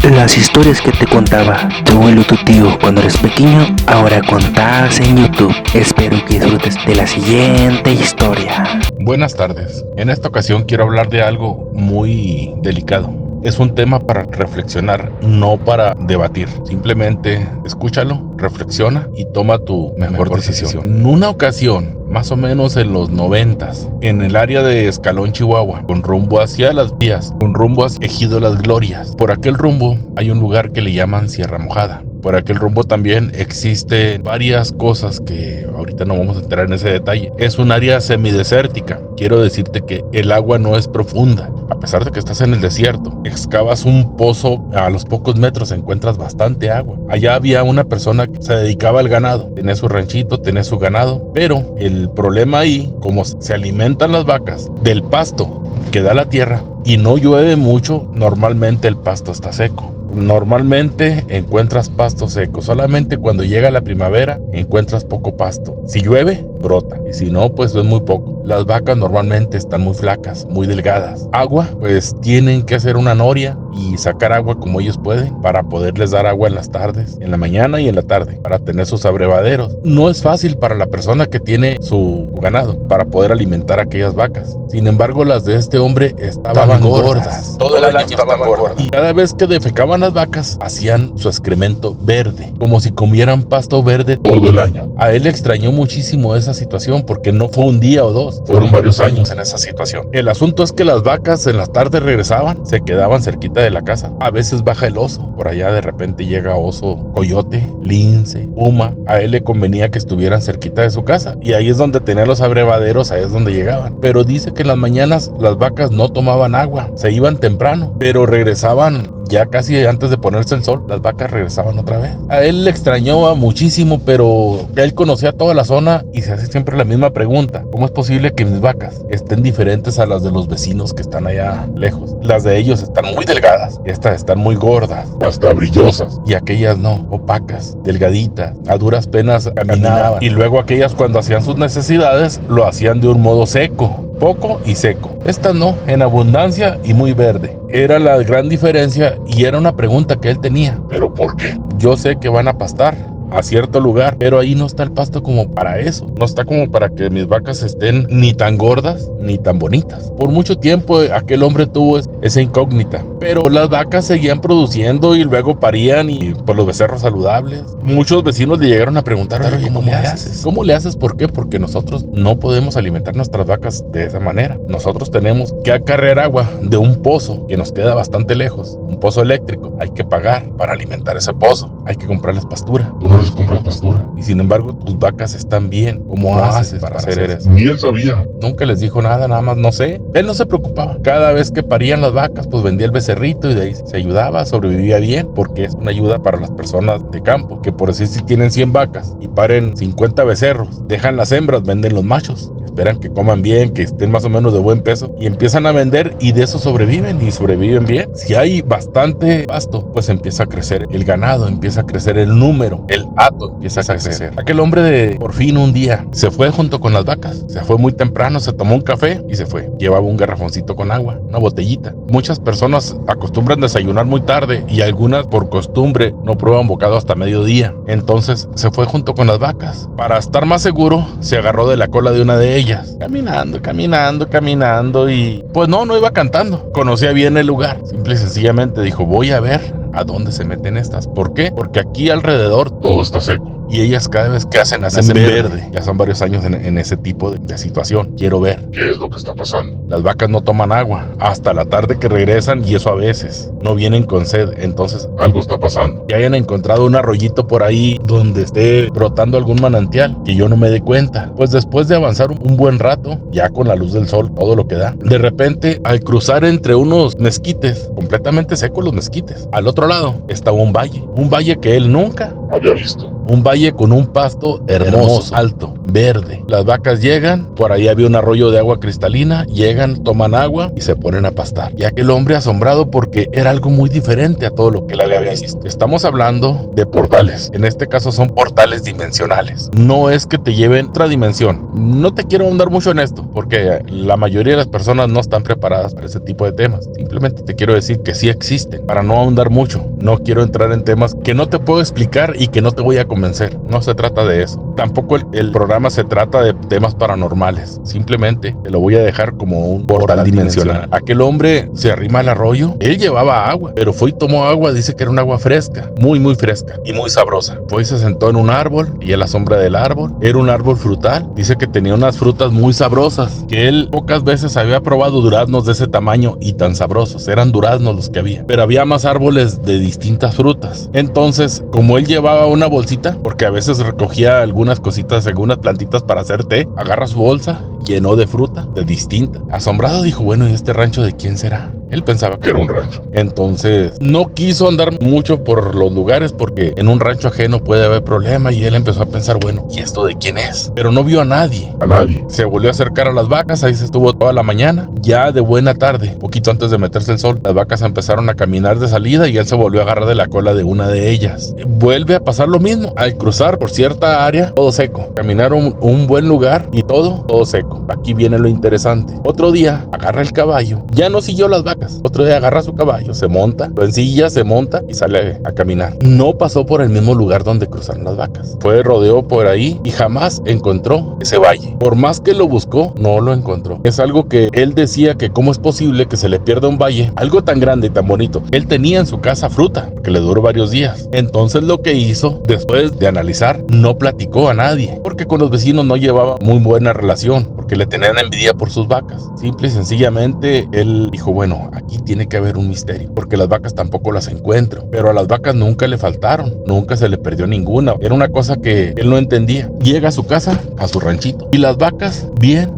Las historias que te contaba tu abuelo, tu tío cuando eres pequeño, ahora contadas en YouTube. Espero que disfrutes de la siguiente historia. Buenas tardes. En esta ocasión quiero hablar de algo muy delicado. Es un tema para reflexionar, no para debatir. Simplemente escúchalo, reflexiona y toma tu mejor decisión. En una ocasión, más o menos en los 90s, en el área de Escalón, Chihuahua, con rumbo hacia Las Vías, con rumbo hacia Ejido Las Glorias. Por aquel rumbo hay un lugar que le llaman Sierra Mojada. Por aquel rumbo también existen varias cosas que ahorita no vamos a entrar en ese detalle. Es un área semidesértica. Quiero decirte que el agua no es profunda. A pesar de que estás en el desierto, excavas un pozo, a los pocos metros encuentras bastante agua. Allá había una persona que se dedicaba al ganado. Tenía su ranchito, tenía su ganado. Pero el problema ahí, como se alimentan las vacas del pasto que da la tierra y no llueve mucho, normalmente el pasto está seco. Normalmente encuentras pasto seco, solamente cuando llega la primavera encuentras poco pasto. Si llueve, brota, y si no, pues es muy poco. Las vacas normalmente están muy flacas, muy delgadas. Agua, pues tienen que hacer una noria y sacar agua como ellos pueden para poderles dar agua en las tardes, en la mañana y en la tarde, para tener sus abrevaderos. No es fácil para la persona que tiene su ganado para poder alimentar a aquellas vacas. Sin embargo, las de este hombre estaban gordas. Todo el año estaban gordas. Y cada vez que defecaban las vacas, hacían su excremento verde, como si comieran pasto verde todo el año. A él le extrañó muchísimo esa situación porque no fue un día o dos, fueron varios años en esa situación. El asunto es que las vacas en las tardes regresaban, se quedaban cerquita de la casa. A veces baja el oso, por allá de repente llega oso, coyote, lince, puma. A él le convenía que estuvieran cerquita de su casa y ahí es donde tenía los abrevaderos, ahí es donde llegaban. Pero dice que en las mañanas las vacas no tomaban agua, se iban temprano, pero regresaban ya casi antes de ponerse el sol. Las vacas regresaban otra vez. A él le extrañó muchísimo, pero él conocía toda la zona y se hace siempre la misma pregunta: ¿cómo es posible que mis vacas estén diferentes a las de los vecinos que están allá lejos? Las de ellos están muy delgadas, estas están muy gordas, hasta brillosas, y aquellas no, opacas, delgaditas, a duras penas caminaban. Y luego aquellas, cuando hacían sus necesidades, lo hacían de un modo seco, poco y seco. Esta no, en abundancia y muy verde. Era la gran diferencia y era una pregunta que él tenía. ¿Pero por qué? Yo sé que van a pastar a cierto lugar, pero ahí no está el pasto como para eso. No está como para que mis vacas estén ni tan gordas ni tan bonitas. Por mucho tiempo aquel hombre tuvo esa incógnita, pero las vacas seguían produciendo y luego parían, y por los becerros saludables. Muchos vecinos le llegaron a preguntar: oye, ¿cómo le haces? ¿Cómo le haces? ¿Por qué? Porque nosotros no podemos alimentar nuestras vacas de esa manera. Nosotros tenemos que acarrear agua de un pozo que nos queda bastante lejos, un pozo eléctrico. Hay que pagar para alimentar ese pozo, hay que comprarles pastura. Les compras pastura. Y sin embargo, tus vacas están bien. ¿Cómo haces para hacer eso? Ni él sabía. Nunca les dijo nada más no sé. Él no se preocupaba. Cada vez que parían las vacas, pues vendía el becerrito y de ahí se ayudaba, sobrevivía bien, porque es una ayuda para las personas de campo, que por decir, si tienen 100 vacas y paren 50 becerros, dejan las hembras, venden los machos. Esperan que coman bien, que estén más o menos de buen peso y empiezan a vender, y de eso sobreviven, y sobreviven bien. Si hay bastante pasto, pues empieza a crecer el ganado, empieza a crecer el número, el hato empieza a crecer. Aquel hombre por fin un día se fue junto con las vacas, se fue muy temprano, se tomó un café y se fue. Llevaba un garrafoncito con agua, una botellita. Muchas personas acostumbran desayunar muy tarde y algunas por costumbre no prueban bocado hasta mediodía. Entonces se fue junto con las vacas. Para estar más seguro, se agarró de la cola de una de ellas. Caminando y pues no iba cantando. Conocía bien el lugar. Simple y sencillamente dijo: voy a ver a dónde se meten estas. ¿Por qué? Porque aquí alrededor todo está seco. Y ellas cada vez que hacen verde. Ya son varios años en ese tipo de situación. Quiero ver ¿Qué es lo que está pasando? Las vacas no toman agua hasta la tarde que regresan, y eso a veces no vienen con sed. Entonces Algo está pasando. que hayan encontrado un arroyito por ahí donde esté brotando algún manantial, que yo no me dé cuenta. Pues después de avanzar un buen rato, ya con la luz del sol, todo lo que da, de repente, al cruzar entre unos mezquites, completamente secos los mezquites, al otro lado estaba un valle que él nunca Había visto. Un valle con un pasto hermoso, alto, verde. Las vacas llegan, por ahí había un arroyo de agua cristalina, llegan, toman agua y se ponen a pastar. Y aquel hombre asombrado porque era algo muy diferente a todo lo que él había visto. Estamos hablando de portales. En este caso son portales dimensionales. No es que te lleven a otra dimensión. No te quiero ahondar mucho en esto porque la mayoría de las personas no están preparadas para ese tipo de temas. Simplemente te quiero decir que sí existen. Para no ahondar mucho, no quiero entrar en temas que no te puedo explicar y que no te voy a convencer. No se trata de eso. Tampoco el programa se trata de temas paranormales. Simplemente te lo voy a dejar como un portal dimensional. Aquel hombre se arrima al arroyo. Él llevaba agua, pero fue y tomó agua. Dice que era un agua fresca, muy fresca y muy sabrosa. Fue y se sentó en un árbol y a la sombra del árbol. Era un árbol frutal. Dice que tenía unas frutas muy sabrosas, que él pocas veces había probado duraznos de ese tamaño y tan sabrosos. Eran duraznos los que había, pero había más árboles de distintas frutas. Entonces, como él llevaba una bolsita, porque a veces recogía algunas cositas, algunas plantitas para hacer té, agarra su bolsa, llenó de fruta, de distinta. Asombrado dijo, bueno, ¿y este rancho de quién será? Él pensaba que era un rancho. Entonces, no quiso andar mucho por los lugares porque en un rancho ajeno puede haber problema y él empezó a pensar, bueno, ¿y esto de quién es? Pero no vio a nadie. A nadie. Se volvió a acercar a las vacas, ahí se estuvo toda la mañana. Ya de buena tarde, poquito antes de meterse el sol, las vacas empezaron a caminar de salida y él se volvió a agarrar de la cola de una de ellas. Vuelve a pasar lo mismo. Al cruzar por cierta área, todo seco. Caminaron un buen lugar y todo seco. Aquí viene lo interesante. Otro día, agarra el caballo. Ya no siguió las vacas. Otro día agarra su caballo, se monta, lo ensilla, se monta y sale a caminar. No pasó por el mismo lugar donde cruzaron las vacas. Fue, rodeó por ahí y jamás encontró ese valle. Por más que lo buscó, no lo encontró. Es algo que él decía que cómo es posible que se le pierda un valle, algo tan grande y tan bonito. Él tenía en su casa fruta, que le duró varios días. Entonces lo que hizo, después de analizar, no platicó a nadie, porque con los vecinos no llevaba muy buena relación, porque le tenían envidia por sus vacas. Simple y sencillamente, él dijo, bueno, aquí tiene que haber un misterio, porque las vacas tampoco las encuentro, pero a las vacas nunca le faltaron, nunca se le perdió ninguna. Era una cosa que él no entendía. Llega a su casa, a su ranchito, y las vacas bien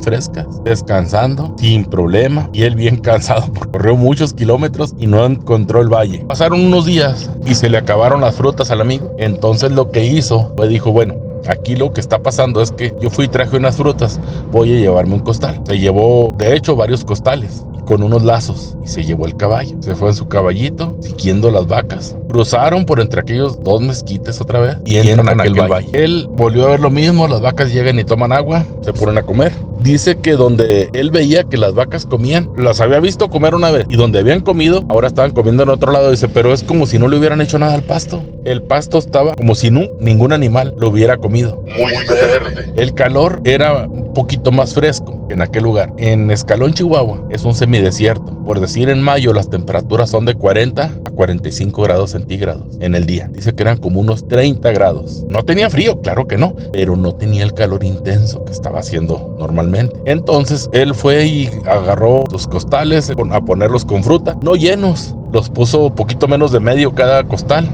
frescas, descansando sin problema, y él bien cansado porque corrió muchos kilómetros y no encontró el valle. Pasaron unos días y se le acabaron las frutas al amigo. Entonces lo que hizo fue, dijo, bueno, aquí lo que está pasando es que yo fui y traje unas frutas, voy a llevarme un costal. Se llevó, de hecho, varios costales con unos lazos y se llevó el caballo. Se fue en su caballito, siguiendo las vacas. Cruzaron por entre aquellos dos mezquites otra vez y entran a aquel valle. Él volvió a ver lo mismo, las vacas llegan y toman agua, se ponen a comer. Dice que donde él veía que las vacas comían, las había visto comer una vez, y donde habían comido, ahora estaban comiendo en otro lado. Dice, pero es como si no le hubieran hecho nada al pasto. El pasto estaba como si ningún animal lo hubiera comido. Muy verde. El calor era un poquito más fresco en aquel lugar. En Escalón, Chihuahua, es un semidesierto. Por decir, en mayo las temperaturas son de 40 a 45 grados centígrados en el día. Dice que eran como unos 30 grados. No tenía frío, claro que no, pero no tenía el calor intenso que estaba haciendo normalmente. Entonces él fue y agarró los costales a ponerlos con fruta, no llenos. Los puso poquito menos de medio cada costal,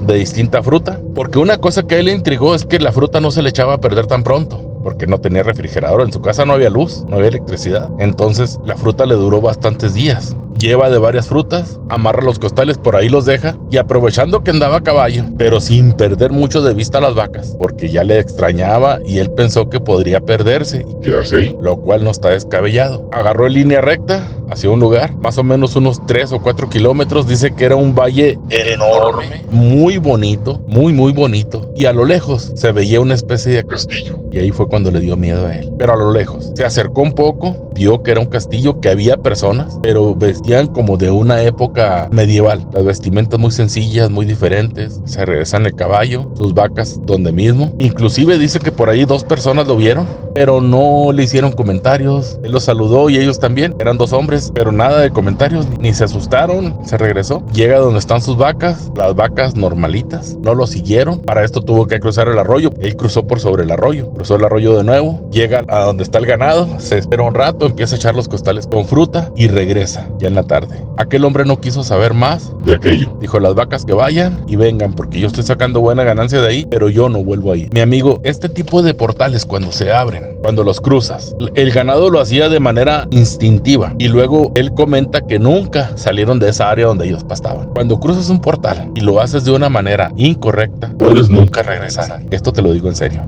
de distinta fruta, porque una cosa que a él le intrigó es que la fruta no se le echaba a perder tan pronto, porque no tenía refrigerador, en su casa no había luz, no había electricidad. Entonces la fruta le duró bastantes días. Lleva de varias frutas, amarra los costales, por ahí los deja, y aprovechando que andaba a caballo, pero sin perder mucho de vista a las vacas, porque ya le extrañaba y él pensó que podría perderse, Quedarse ahí. lo cual no está descabellado. Agarró en línea recta hacia un lugar, más o menos unos 3 o 4 kilómetros. Dice que era un valle enorme, muy bonito, muy bonito, y a lo lejos se veía una especie de Castillo. y ahí fue cuando le dio miedo a él. Pero a lo lejos se acercó un poco, vio que era un castillo, que había personas, pero vestían como de una época medieval. Las vestimentas muy sencillas, muy diferentes. Se regresan el caballo, sus vacas donde mismo. Inclusive dice que por ahí 2 personas lo vieron, pero no le hicieron comentarios. Él los saludó y ellos también. Eran 2 hombres, pero nada de comentarios, ni se asustaron. Se regresó. Llega donde están sus vacas, las vacas normalitas. No lo siguieron. Para esto tuvo que cruzar el arroyo. Él cruzó por sobre el arroyo. Cruzó el arroyo de nuevo. Llega a donde está el ganado. Se espera un rato, empieza a echar los costales con fruta y regresa ya en la tarde. Aquel hombre no quiso saber más De aquello. Dijo, las vacas que vayan y vengan, porque yo estoy sacando buena ganancia de ahí, pero yo no vuelvo ahí. Mi amigo, este tipo de portales cuando se abren, cuando los cruzas. El ganado lo hacía de manera instintiva y luego él comenta que nunca salieron de esa área donde ellos pastaban. Cuando cruzas un portal y lo haces de una manera incorrecta, puedes nunca regresar. Esto te lo digo en serio.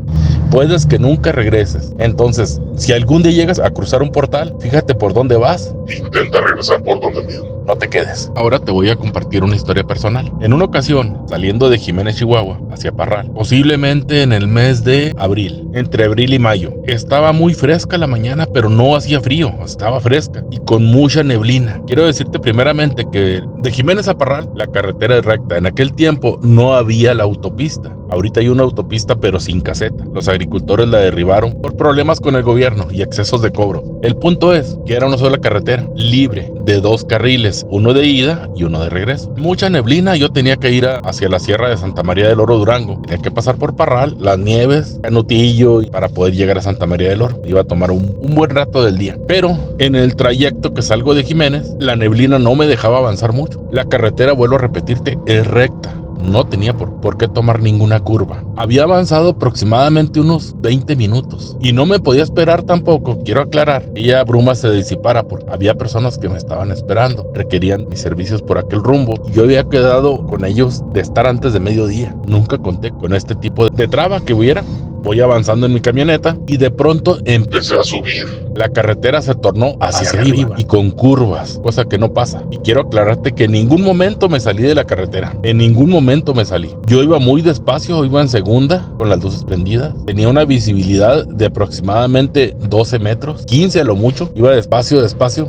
Puedes que nunca regreses. Entonces, si algún día llegas a cruzar un portal, fíjate por dónde vas. Intenta regresar por donde mismo. No te quedes. Ahora te voy a compartir una historia personal. En una ocasión, saliendo de Jiménez, Chihuahua, hacia Parral, posiblemente en el mes de abril, entre abril y mayo, estaba muy fresca la mañana, pero no hacía frío, estaba fresca y con mucha neblina. Quiero decirte primeramente que de Jiménez a Parral, la carretera es recta. En aquel tiempo no había la autopista. Ahorita hay una autopista, pero sin caseta. Los agricultores la derribaron por problemas con el gobierno y excesos de cobro. El punto es que era una sola carretera, libre, de 2 carriles, uno de ida y uno de regreso. Mucha neblina, yo tenía que ir hacia la Sierra de Santa María del Oro, Durango. Tenía que pasar por Parral, Las Nieves, Canutillo, para poder llegar a Santa María del Oro. Iba a tomar un buen rato del día. Pero en el trayecto que salgo de Jiménez, la neblina no me dejaba avanzar mucho. La carretera, vuelvo a repetirte, es recta. No tenía por qué tomar ninguna curva. Había avanzado aproximadamente unos 20 minutos y no me podía esperar tampoco. Quiero aclarar, ella bruma se disipara porque había personas que me estaban esperando, requerían mis servicios por aquel rumbo y yo había quedado con ellos de estar antes de mediodía. Nunca conté con este tipo de traba que hubiera. Voy avanzando en mi camioneta y de pronto Empecé a subir. la carretera se tornó hacia arriba y con curvas, cosa que no pasa. Y quiero aclararte que en ningún momento me salí de la carretera. En ningún momento me salí. Yo iba muy despacio, iba en segunda, con las luces prendidas. Tenía una visibilidad de aproximadamente 12 metros, 15 a lo mucho. Iba despacio,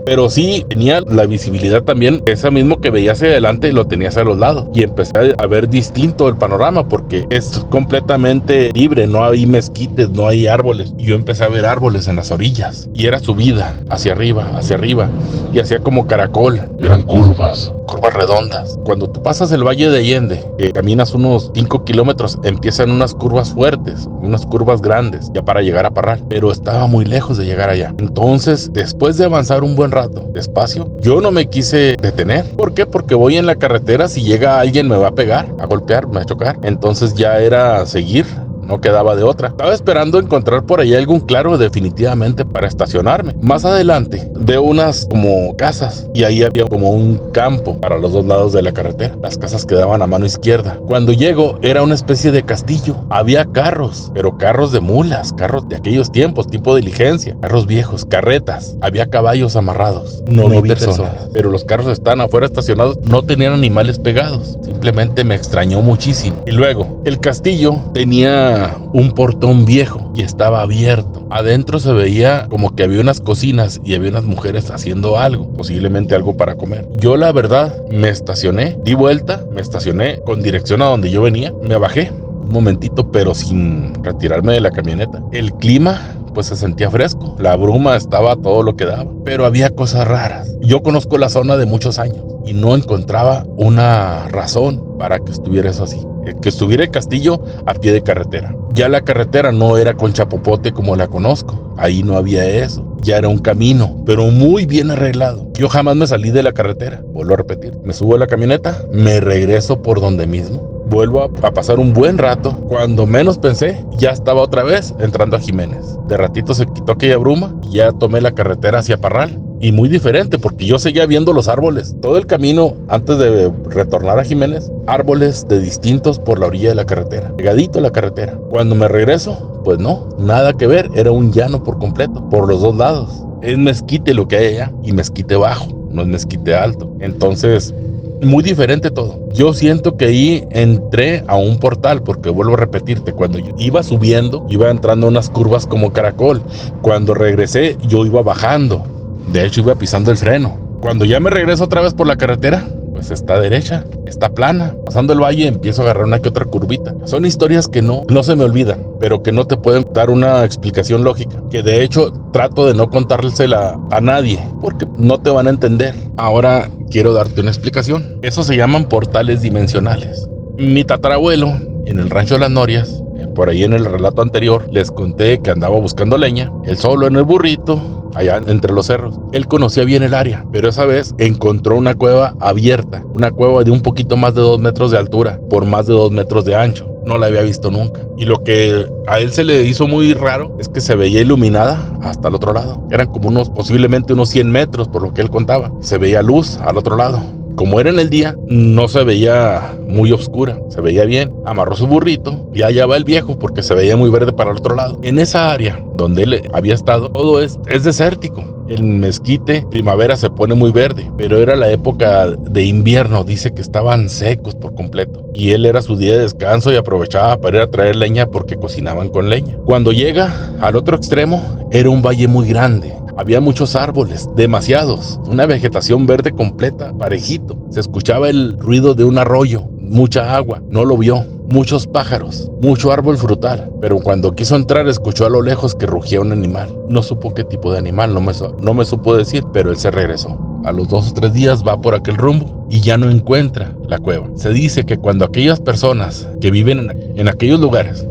pero sí tenía la visibilidad también. Esa mismo que veía hacia adelante lo tenía hacia los lados. Y empecé a ver distinto el panorama porque es completamente libre, no hay mezquites, no hay árboles. Y yo empecé a ver árboles en las orillas. Y era subida, hacia arriba, y hacía como caracol. Eran curvas. Curvas redondas. Cuando tú pasas el Valle de Allende, caminas unos 5 kilómetros, empiezan unas curvas fuertes, unas curvas grandes, ya para llegar a Parral. Pero estaba muy lejos de llegar allá. Entonces, después de avanzar un buen rato, despacio, yo no me quise detener. ¿Por qué? Porque voy en la carretera, si llega alguien me va a pegar, a golpear, me va a chocar. Entonces ya era seguir. No quedaba de otra. Estaba esperando encontrar por ahí algún claro definitivamente para estacionarme. Más adelante veo unas como casas y ahí había como un campo para los dos lados de la carretera. Las casas quedaban a mano izquierda. Cuando llego era una especie de castillo. Había carros, pero carros de mulas, carros de aquellos tiempos, tipo diligencia, carros viejos, carretas. Había caballos amarrados. No vi personas, pero los carros estaban afuera estacionados. No tenían animales pegados. Simplemente me extrañó muchísimo. Y luego, el castillo tenía un portón viejo y estaba abierto. Adentro se veía como que había unas cocinas y había unas mujeres haciendo algo, posiblemente algo para comer. Yo la verdad me estacioné, di vuelta, me estacioné con dirección a donde yo venía, me bajé un momentito pero sin retirarme de la camioneta. El clima pues se sentía fresco, la bruma estaba todo lo que daba, pero había cosas raras. Yo conozco la zona de muchos años y no encontraba una razón para que estuviera eso así. Que estuviera el castillo a pie de carretera. Ya la carretera no era con chapopote como la conozco. Ahí no había eso. Ya era un camino, pero muy bien arreglado. Yo jamás me salí de la carretera. Vuelvo a repetir. Me subo a la camioneta, me regreso por donde mismo. Vuelvo a pasar un buen rato. Cuando menos pensé, ya estaba otra vez entrando a Jiménez. De ratito se quitó aquella bruma y ya tomé la carretera hacia Parral. Y muy diferente porque yo seguía viendo los árboles. Todo el camino antes de retornar a Jiménez, árboles de distintos por la orilla de la carretera, pegadito a la carretera. Cuando me regreso, pues no, nada que ver, era un llano por completo, por los dos lados. Es mezquite lo que hay allá y mezquite bajo, no es mezquite alto. Entonces, muy diferente todo. Yo siento que ahí entré a un portal porque vuelvo a repetirte, cuando yo iba subiendo, iba entrando a unas curvas como caracol. Cuando regresé, yo iba bajando. De hecho, iba pisando el freno. Cuando ya me regreso otra vez por la carretera, pues está derecha, está plana. Pasando el valle, empiezo a agarrar una que otra curvita. Son historias que no se me olvidan, pero que no te pueden dar una explicación lógica. Que de hecho, trato de no contársela a nadie, porque no te van a entender. Ahora quiero darte una explicación. Eso se llaman portales dimensionales. Mi tatarabuelo, en el rancho de las Norias, por ahí en el relato anterior, les conté que andaba buscando leña, él solo en el burrito, allá entre los cerros. Él conocía bien el área, pero esa vez encontró una cueva abierta, una cueva de un poquito más de 2 metros de altura, por más de 2 metros de ancho. no la había visto nunca. Y lo que a él se le hizo muy raro es que se veía iluminada hasta el otro lado. Eran como posiblemente unos 100 metros por lo que él contaba. Se veía luz al otro lado. Como era en el día, no se veía muy oscura, se veía bien. Amarró su burrito y allá va el viejo porque se veía muy verde para el otro lado. En esa área donde él había estado, todo es desértico. El mezquite, primavera se pone muy verde, pero era la época de invierno, dice que estaban secos por completo. Y él era su día de descanso y aprovechaba para ir a traer leña porque cocinaban con leña. Cuando llega al otro extremo, era un valle muy grande. Había muchos árboles, demasiados, una vegetación verde completa, parejito. Se escuchaba el ruido de un arroyo, mucha agua, no lo vio. Muchos pájaros, mucho árbol frutal, pero cuando quiso entrar escuchó a lo lejos que rugía un animal. No supo qué tipo de animal, no me supo decir, pero él se regresó. A los 2 o 3 días va por aquel rumbo y ya no encuentra la cueva. Se dice que cuando aquellas personas que viven en aquellos lugares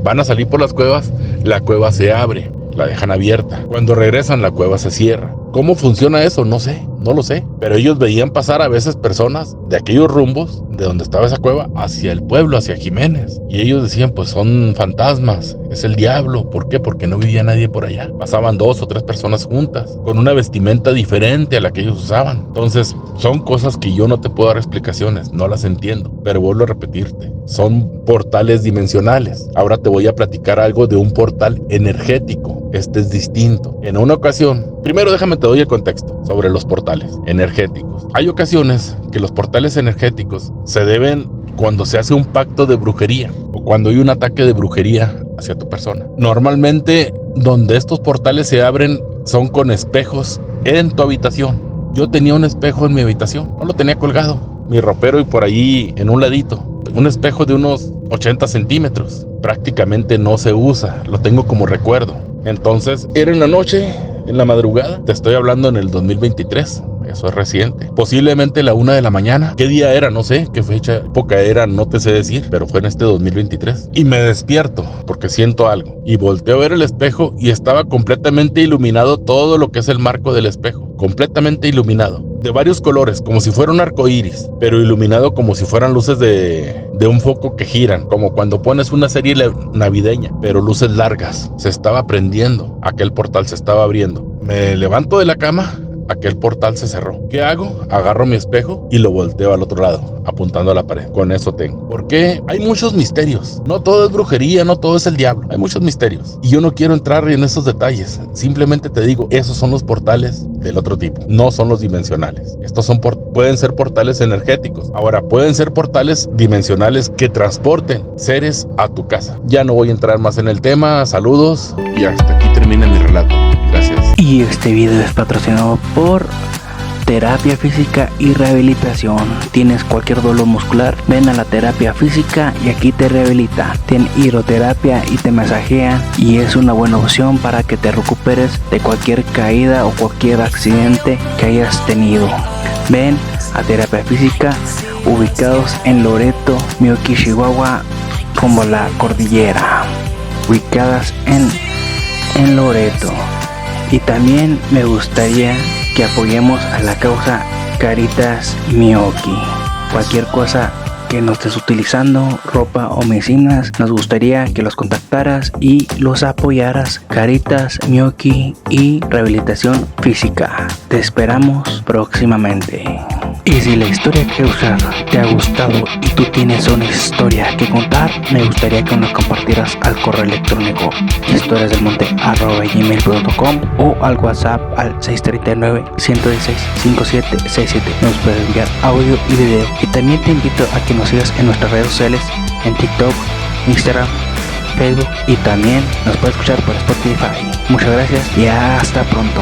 van a salir por las cuevas, la cueva se abre, la dejan abierta. Cuando regresan, la cueva se cierra. ¿Cómo funciona eso? No sé, no lo sé. Pero ellos veían pasar a veces personas de aquellos rumbos, de donde estaba esa cueva, hacia el pueblo, hacia Jiménez. Y ellos decían, pues son fantasmas, es el diablo. ¿Por qué? Porque no vivía nadie por allá. Pasaban 2 o 3 personas juntas, con una vestimenta diferente a la que ellos usaban. Entonces, son cosas que yo no te puedo dar explicaciones, no las entiendo. Pero vuelvo a repetirte, son portales dimensionales. Ahora te voy a platicar algo de un portal energético. Este es distinto. En una ocasión, primero déjame te doy el contexto sobre los portales energéticos. Hay ocasiones que los portales energéticos se deben cuando se hace un pacto de brujería o cuando hay un ataque de brujería hacia tu persona. Normalmente donde estos portales se abren son con espejos en tu habitación. Yo tenía un espejo en mi habitación, no lo tenía colgado, mi ropero y por ahí en un ladito. Un espejo de unos 80 centímetros. Prácticamente no se usa, lo tengo como recuerdo. Entonces, era en la noche, en la madrugada, te estoy hablando en el 2023, eso es reciente. Posiblemente la 1 de la mañana. ¿Qué día era? No sé, qué fecha, época era, no te sé decir, pero fue en este 2023. Y me despierto porque siento algo. Y volteo a ver el espejo y estaba completamente iluminado todo lo que es el marco del espejo. Completamente iluminado. De varios colores, como si fuera un arco iris, pero iluminado como si fueran luces de un foco que giran, como cuando pones una serie navideña, pero luces largas. Se estaba prendiendo, aquel portal se estaba abriendo. Me levanto de la cama, aquel portal se cerró. ¿Qué hago? Agarro mi espejo y lo volteo al otro lado, apuntando a la pared. Con eso tengo. Porque hay muchos misterios. No todo es brujería, no todo es el diablo. Hay muchos misterios. Y yo no quiero entrar en esos detalles. Simplemente te digo, esos son los portales del otro tipo. No son los dimensionales. Estos pueden ser portales energéticos. Ahora, pueden ser portales dimensionales que transporten seres a tu casa. Ya no voy a entrar más en el tema. Saludos. Y hasta aquí termina mi relato. Gracias. Y este video es patrocinado por Terapia Física y Rehabilitación. Tienes cualquier dolor muscular, ven a la terapia física y aquí te rehabilita. Tienen hidroterapia y te masajean y es una buena opción para que te recuperes de cualquier caída o cualquier accidente que hayas tenido. Ven a Terapia Física, ubicados en Loreto, Miyuki, Chihuahua, como la cordillera, ubicadas en Loreto. Y también me gustaría que apoyemos a la causa Caritas Miyuki. Cualquier cosa que no estés utilizando, ropa o medicinas, nos gustaría que los contactaras y los apoyaras. Caritas Miyuki y Rehabilitación Física. Te esperamos próximamente. Y si la historia que he usado te ha gustado y tú tienes una historia que contar, me gustaría que nos compartieras al correo electrónico historiasdelmonte@gmail.com o al WhatsApp al 639-116-5767. Nos puedes enviar audio y video. Y también te invito a que nos sigas en nuestras redes sociales, en TikTok, Instagram, Facebook, y también nos puedes escuchar por Spotify. Muchas gracias y hasta pronto.